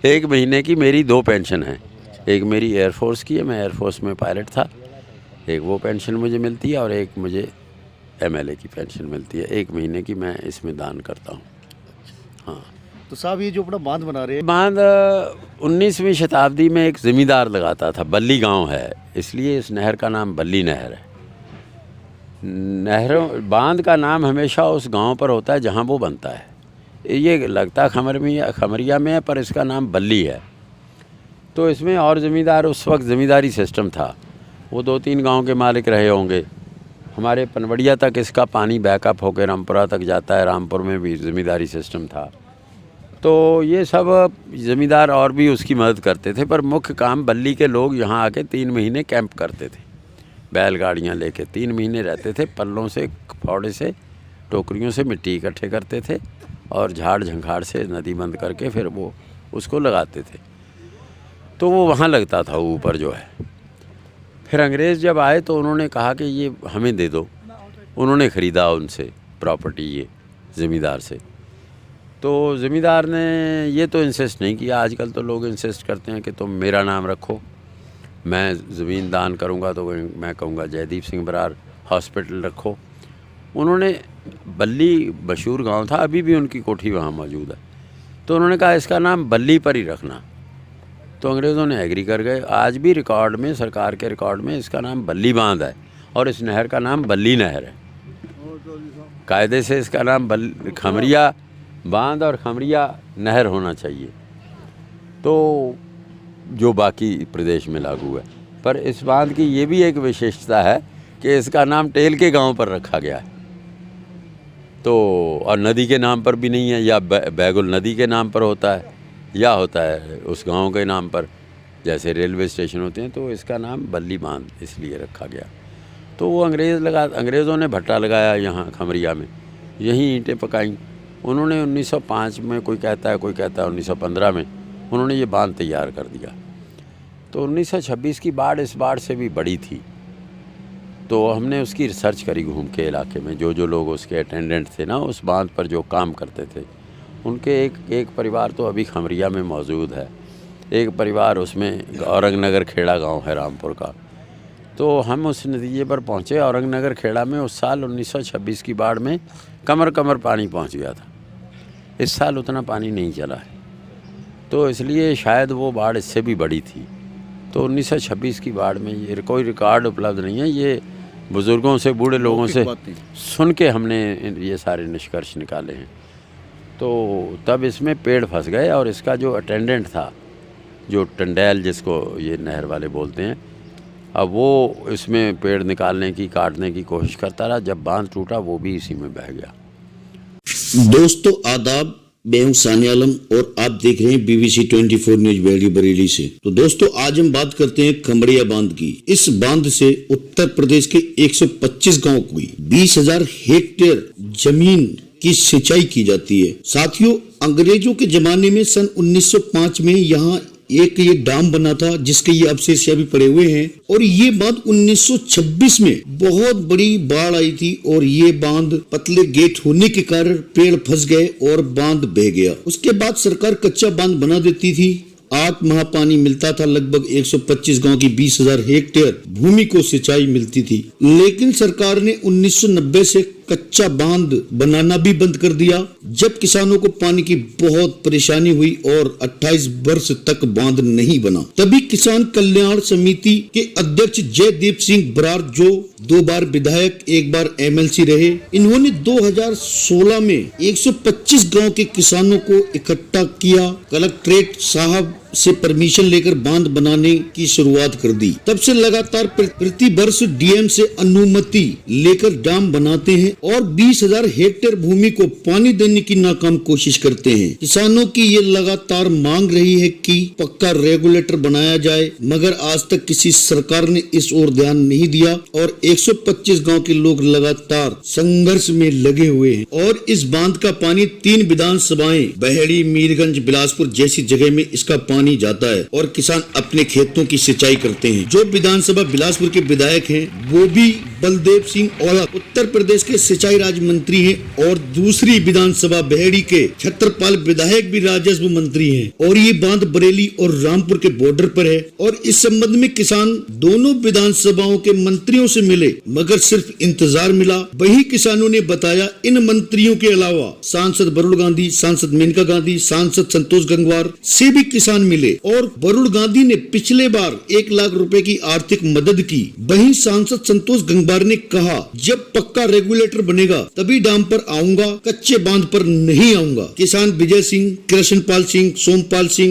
1 महीने की मेरी 2 पेंशन हैं। एक मेरी एयरफोर्स की है, मैं एयरफोर्स में पायलट था, एक वो पेंशन मुझे मिलती है और एक मुझे एमएलए की पेंशन मिलती है। 1 महीने की मैं इसमें दान करता हूँ। हाँ। तो साहब ये जो अपना बांध बना रहे हैं, बांध 19वीं शताब्दी में एक ज़मींदार लगाता था। बल्ली गांव है, इसलिए इस नहर का नाम बल्ली नहर है। नहरों बांध का नाम हमेशा उस गांव पर होता है जहां वो बनता है। ये लगता खमरिया में है, पर इसका नाम बल्ली है। तो इसमें और ज़मींदार, उस वक्त ज़मींदारी सिस्टम था, वो 2-3 गांव के मालिक रहे होंगे। हमारे पनवड़िया तक इसका पानी बैकअप होकर रामपुरा तक जाता है। रामपुर में भी ज़मींदारी सिस्टम था। तो ये सब ज़मींदार और भी उसकी मदद करते थे, पर मुख्य काम बल्ली के लोग यहाँ आके 3 महीने कैंप करते थे। बैलगाड़ियाँ लेके 3 महीने रहते थे, पल्लों से, फावड़े से, टोकरियों से मिट्टी इकट्ठे करते थे और झाड़ झंखाड़ से नदी बंद करके फिर वो उसको लगाते थे। तो वो वहाँ लगता था ऊपर जो है। फिर अंग्रेज़ जब आए तो उन्होंने कहा कि ये हमें दे दो। उन्होंने ख़रीदा उनसे प्रॉपर्टी, ये ज़मींदार से। तो ज़मींदार ने ये तो इंसिस्ट नहीं किया। आजकल तो लोग इंसिस्ट करते हैं कि तुम मेरा नाम रखो, मैं ज़मीन दान करूँगा तो मैं कहूँगा जयदीप सिंह बरार हॉस्पिटल रखो। उन्होंने, बल्ली मशहूर गांव था, अभी भी उनकी कोठी वहाँ मौजूद है, तो उन्होंने कहा इसका नाम बल्ली पर ही रखना। तो अंग्रेज़ों ने एग्री कर गए। आज भी रिकॉर्ड में, सरकार के रिकॉर्ड में इसका नाम बल्ली बांध है और इस नहर का नाम बल्ली नहर है। कायदे से इसका नाम खमरिया बांध और खमरिया नहर होना चाहिए, तो जो बाकी प्रदेश में लागू है। पर इस बांध की ये भी एक विशेषता है कि इसका नाम टेल के गांव पर रखा गया है। तो और नदी के नाम पर भी नहीं है, या बैगुल नदी के नाम पर होता है, या होता है उस गांव के नाम पर, जैसे रेलवे स्टेशन होते हैं। तो इसका नाम बल्ली बांध इसलिए रखा गया। तो वो अंग्रेज़ों ने भट्टा लगाया यहाँ खमरिया में, यहीं ईंटें पकाई। उन्होंने 1905 में, कोई कहता है 1915 में उन्होंने ये बांध तैयार कर दिया। तो 1926 की बाढ़ इस बाढ़ से भी बड़ी थी। तो हमने उसकी रिसर्च करी घूम के इलाके में। जो लोग उसके अटेंडेंट थे ना, उस बांध पर जो काम करते थे, उनके एक परिवार तो अभी खमरिया में मौजूद है, एक परिवार उसमें औरंगनगर खेड़ा गांव है रामपुर का। तो हम उस नतीजे पर पहुँचे। औरंगनगर खेड़ा में उस साल 1926 की बाढ़ में कमर पानी पहुँच गया था। इस साल उतना पानी नहीं चला है, तो इसलिए शायद वो बाढ़ इससे भी बड़ी थी। तो 1926 की बाढ़ में ये कोई रिकॉर्ड उपलब्ध नहीं है। ये बुज़ुर्गों से, बूढ़े लोगों से सुन के हमने ये सारे निष्कर्ष निकाले हैं। तो तब इसमें पेड़ फंस गए और इसका जो अटेंडेंट था, जो टंडेल जिसको ये नहर वाले बोलते हैं, अब वो इसमें पेड़ निकालने की, काटने की कोशिश करता रहा। जब बांध टूटा वो भी इसी में बह गया। दोस्तों आदाब, मैं हूं सानी आलम और आप देख रहे हैं BBC 24 न्यूज बरेली से। तो दोस्तों आज हम बात करते हैं खमरिया बांध की। इस बांध से उत्तर प्रदेश के 125 गांव की 20,000 हेक्टेयर जमीन की सिंचाई की जाती है। साथियों, अंग्रेजों के जमाने में सन 1905 में यहाँ एक ये डैम बना था, जिसके ये अवशेष अभी पड़े हुए हैं। और ये बांध 1926 में बहुत बड़ी बाढ़ आई थी और ये बांध पतले गेट होने के कारण पेड़ फंस गए और बांध बह गया। उसके बाद सरकार कच्चा बांध बना देती थी। 8 माह पानी मिलता था। लगभग 125 गांव की 20,000 हेक्टेयर भूमि को सिंचाई मिलती थी। लेकिन सरकार ने 1990 से कच्चा बांध बनाना भी बंद कर दिया, जब किसानों को पानी की बहुत परेशानी हुई और 28 वर्ष तक बांध नहीं बना। तभी किसान कल्याण समिति के अध्यक्ष जयदीप सिंह बरार, जो 2 बार विधायक, 1 बार MLC रहे, इन्होंने 2016 में 125 गांव के किसानों को इकट्ठा किया। कलेक्ट्रेट साहब से परमिशन लेकर बांध बनाने की शुरुआत कर दी। तब से लगातार प्रति वर्ष DM से अनुमति लेकर डैम बनाते हैं और 20,000 हेक्टेयर भूमि को पानी देने की नाकाम कोशिश करते हैं। किसानों की ये लगातार मांग रही है कि पक्का रेगुलेटर बनाया जाए, मगर आज तक किसी सरकार ने इस ओर ध्यान नहीं दिया और 125 गांव के लोग लगातार संघर्ष में लगे हुए हैं। और इस बांध का पानी 3 विधानसभाएं, बहेड़ी, मीरगंज, बिलासपुर जैसी जगह में इसका पानी पानी जाता है और किसान अपने खेतों की सिंचाई करते हैं। जो विधानसभा बिलासपुर के विधायक हैं वो भी बलदेव सिंह औलख उत्तर प्रदेश के सिंचाई राज्य मंत्री हैं और दूसरी विधानसभा बहेड़ी के छत्रपाल विधायक भी राजस्व मंत्री हैं और ये बांध बरेली और रामपुर के बॉर्डर पर है। और इस संबंध में किसान दोनों विधानसभाओं के मंत्रियों से मिले मगर सिर्फ इंतजार मिला। वही किसानों ने बताया इन मंत्रियों के अलावा सांसद वरुण गांधी, सांसद मेनका गांधी, सांसद संतोष गंगवार से भी किसान मिले और वरुण गांधी ने पिछले बार 1 लाख रुपए की आर्थिक मदद की। वहीं सांसद संतोष गंगवार ने कहा जब पक्का रेगुलेटर बनेगा तभी डैम पर आऊंगा, कच्चे बांध पर नहीं आऊंगा। किसान विजय सिंह, कृष्णपाल सिंह,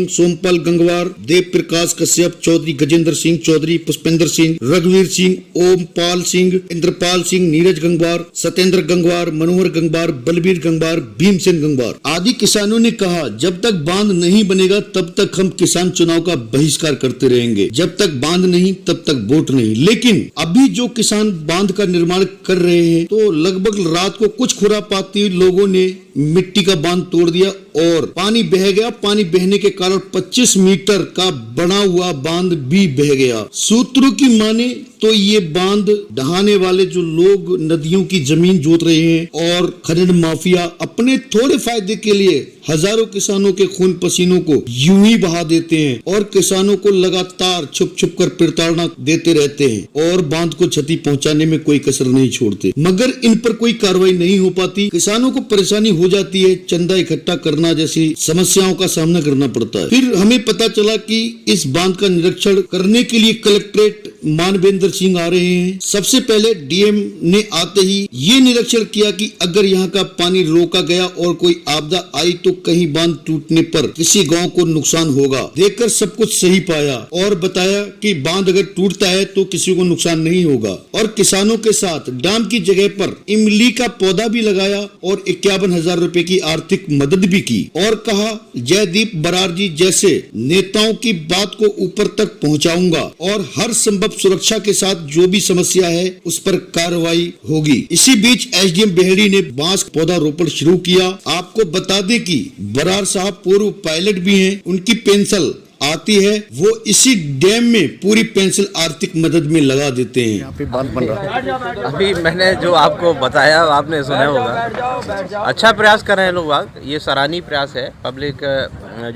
सोमपाल गंगवार, देव प्रकाश कश्यप, चौधरी गजेंद्र सिंह चौधरी, पुष्पेंद्र सिंह, रघुवीर सिंह, ओमपाल सिंह, इंद्रपाल सिंह, नीरज गंगवार, सत्येंद्र गंगवार, मनोहर गंगवार, बलबीर गंगवार, भीमसेन गंगवार आदि किसानों ने कहा जब तक बांध नहीं बनेगा तब तक हम किसान चुनाव का बहिष्कार करते रहेंगे। जब तक बांध नहीं तब तक वोट नहीं। लेकिन अभी जो किसान बांध का निर्माण कर रहे हैं तो लगभग रात को कुछ खुरापाती लोगों ने मिट्टी का बांध तोड़ दिया और पानी बह गया। पानी बहने के कारण 25 मीटर का बना हुआ बांध भी बह गया। सूत्रों की माने तो ये बांध ढहाने वाले जो लोग नदियों की जमीन जोत रहे हैं और खनन माफिया अपने थोड़े फायदे के लिए हजारों किसानों के खून पसीनों को यूं ही बहा देते हैं और किसानों को लगातार छुप छुप कर प्रताड़ना देते रहते हैं और बांध को क्षति पहुंचाने में कोई कसर नहीं छोड़ते। मगर इन पर कोई कार्रवाई नहीं हो पाती। किसानों को परेशानी हो जाती है, चंदा इकट्ठा करना जैसी समस्याओं का सामना करना पड़ता है। फिर हमें पता चला कि इस बांध का निरीक्षण करने के लिए कलेक्ट्रेट मानवेंद्र सिंह आ रहे हैं। सबसे पहले डीएम ने आते ही ये निरीक्षण किया कि अगर यहाँ का पानी रोका गया और कोई आपदा आई तो कहीं बांध टूटने पर किसी गांव को नुकसान होगा। देखकर सब कुछ सही पाया और बताया कि बांध अगर टूटता है तो किसी को नुकसान नहीं होगा और किसानों के साथ डैम की जगह पर इमली का पौधा भी लगाया और 51,000 रुपए की आर्थिक मदद भी की और कहा जयदीप बरार जी जैसे नेताओं की बात को ऊपर तक पहुंचाऊंगा और हर संभव सुरक्षा के साथ जो भी समस्या है उस पर कार्रवाई होगी। इसी बीच एसडीएम बेहड़ी ने बांस पौधा रोपण शुरू किया। आपको बता दें कि बरार साहब पूर्व पायलट भी हैं। उनकी पेंशन आती है वो इसी डैम में पूरी पेंशन आर्थिक मदद में लगा देते हैं। यहाँ पे बांध बन रहा है। अभी मैंने जो आपको बताया आपने सुना होगा। अच्छा प्रयास कर रहे हैं लोग, ये सराहनीय प्रयास है। पब्लिक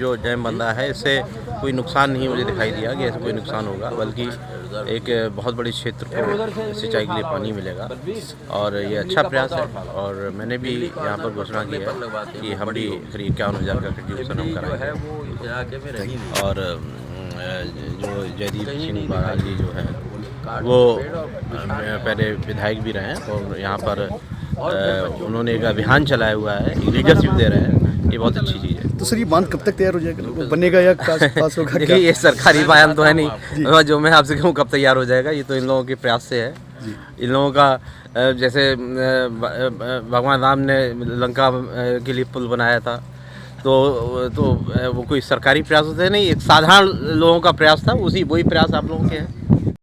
जो डैम बन रहा है इससे कोई नुकसान नहीं मुझे दिखाई दिया कि ऐसा कोई नुकसान होगा, बल्कि एक बहुत बड़े क्षेत्र को सिंचाई के लिए पानी मिलेगा और ये अच्छा प्रयास है। और मैंने भी यहाँ पर घोषणा की है कि हम भी करीब 51,000 का कंट्रीब्यूशन हम कराएंगे। और जो जयदीप सिंह बरार जी जो है वो पहले विधायक भी रहे हैं और यहाँ पर उन्होंने एक अभियान चलाया हुआ है, लीडरशिप दे रहे हैं। ये बहुत अच्छी चीज़ है। तो सर ये बांध कब तक तैयार हो जाएगा, बनेगा या पास होगा? देखिए ये सरकारी बयान तो है नहीं, जो मैं आपसे कहूँ कब तैयार हो जाएगा ये तो इन लोगों के प्रयास से है। इन लोगों का जैसे भगवान राम ने लंका के लिए पुल बनाया था तो वो कोई सरकारी प्रयास होते नहीं, एक साधारण लोगों का प्रयास था, वही प्रयास आप लोगों के हैं।